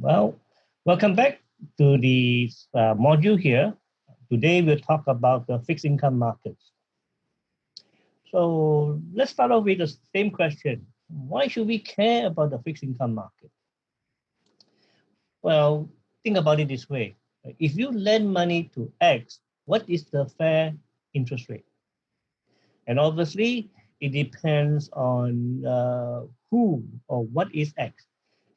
Well, welcome back to the module here. Today we'll talk about the fixed income markets. So let's start off with the same question. Why should we care about the fixed income market? Well, think about it this way. If you lend money to X, what is the fair interest rate? And obviously, it depends on who or what is X.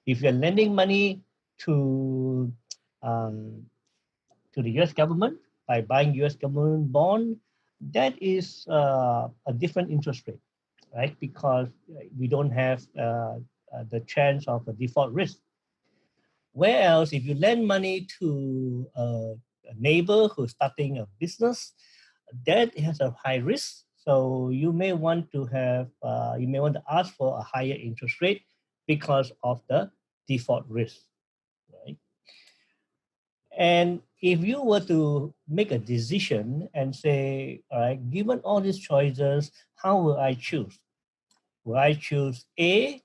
If you're lending money to um, to the US government by buying US government bond, that is a different interest rate, right? Because we don't have the chance of a default risk. Whereas if you lend money to a neighbor who's starting a business, that has a high risk. So you may want to ask for a higher interest rate because of the default risk, right? And if you were to make a decision and say, all right, given all these choices, how will I choose? Will I choose A,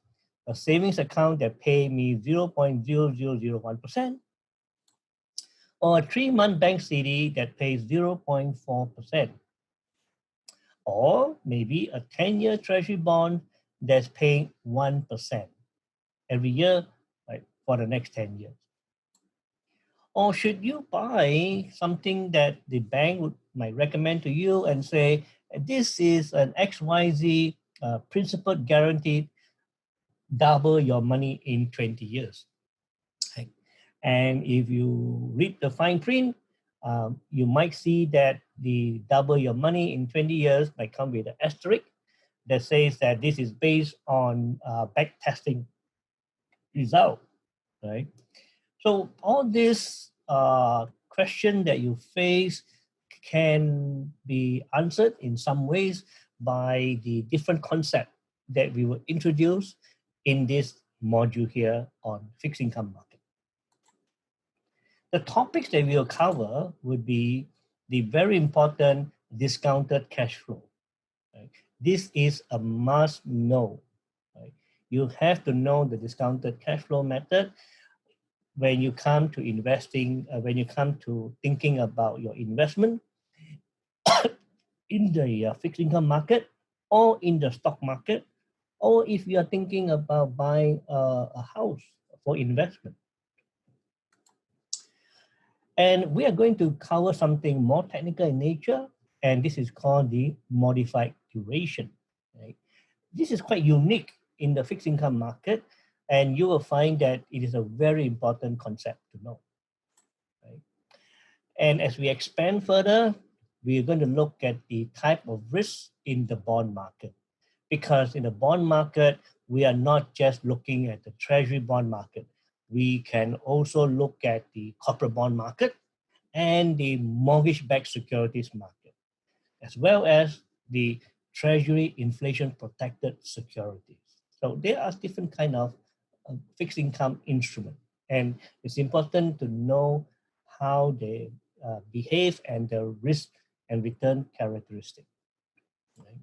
a savings account that pay me 0.0001%, or a 3-month bank CD that pays 0.4%, or maybe a 10-year treasury bond that's paying 1% every year, right, for the next 10 years? Or should you buy something that the bank might recommend to you and say, this is an XYZ principal guaranteed, double your money in 20 years. Okay. And if you read the fine print, you might see that the double your money in 20 years might come with an asterisk that says that this is based on back testing result, right? So all this question that you face can be answered in some ways by the different concept that we will introduce in this module here on fixed income market. The topics that we will cover would be the very important discounted cash flow. Right? This is a must know. Right? You have to know the discounted cash flow method when you come to investing, when you come to thinking about your investment in the fixed income market or in the stock market, or if you are thinking about buying a house for investment. And we are going to cover something more technical in nature, and this is called the modified duration. Right? This is quite unique in the fixed income market, and you will find that it is a very important concept to know. Right? And as we expand further, we're going to look at the type of risk in the bond market. Because in the bond market, we are not just looking at the treasury bond market. We can also look at the corporate bond market and the mortgage-backed securities market, as well as the treasury inflation protected securities. So there are different kind of fixed income instruments. And it's important to know how they behave and the risk and return characteristic. Right?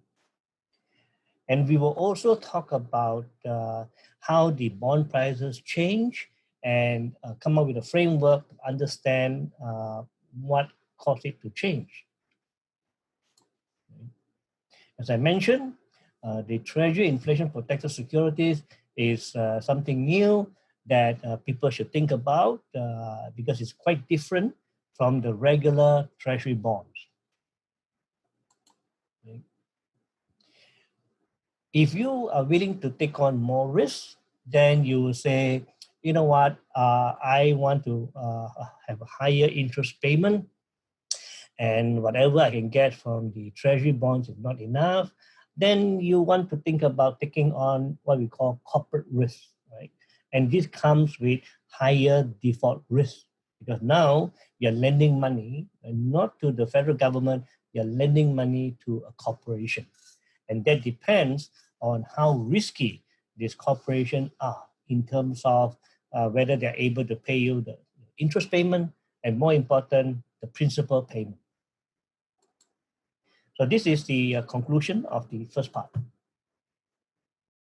And we will also talk about how the bond prices change and come up with a framework to understand what caused it to change. As I mentioned, the Treasury inflation protected securities is something new that people should think about because it's quite different from the regular Treasury bonds. Okay. If you are willing to take on more risks, then you will say, you know what, I want to have a higher interest payment, and whatever I can get from the treasury bonds is not enough. Then you want to think about taking on what we call corporate risk, right? And this comes with higher default risk because now you're lending money and not to the federal government, you're lending money to a corporation. And that depends on how risky these corporations are in terms of whether they're able to pay you the interest payment and, more important, the principal payment. So this is the conclusion of the first part.